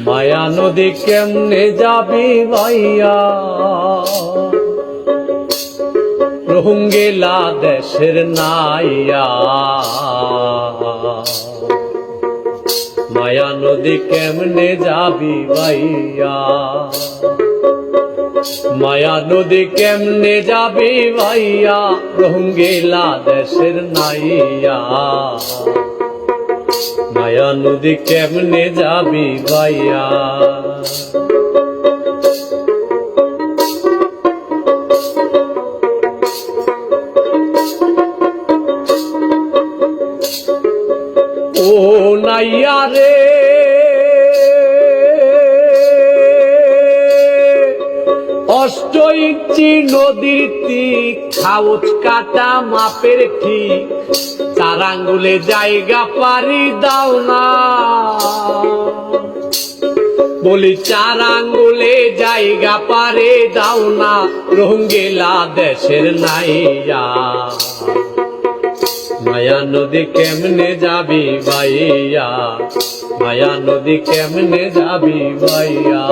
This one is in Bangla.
মায়া নদী কেমনে যাবি ভাইয়া, রোহিঙ্গা দেশের নাইয়া। মায়া নদী কেমনে যাবি ভাইয়া, মায়া নদী কেমনে যাবি ভাইয়া, রোহিঙ্গা দেশের নাইয়া। মায়া নদী কেমনে যাবি ভাইয়া। ও নাইয়া রে অষ্ট ইঞ্চি নদীর তীর, খাউচ কাটা মাপের ঠিক, 4 আঙ্গুলে জায়গা পারি দাও না। বলি 4 আঙ্গুলে জায়গা পারে দাও না, রোহিঙ্গা দেশের নাইয়া। মায়া নদী কেমনে যাবি ভাইয়া, মায়া নদী কেমনে যাবি ভাইয়া।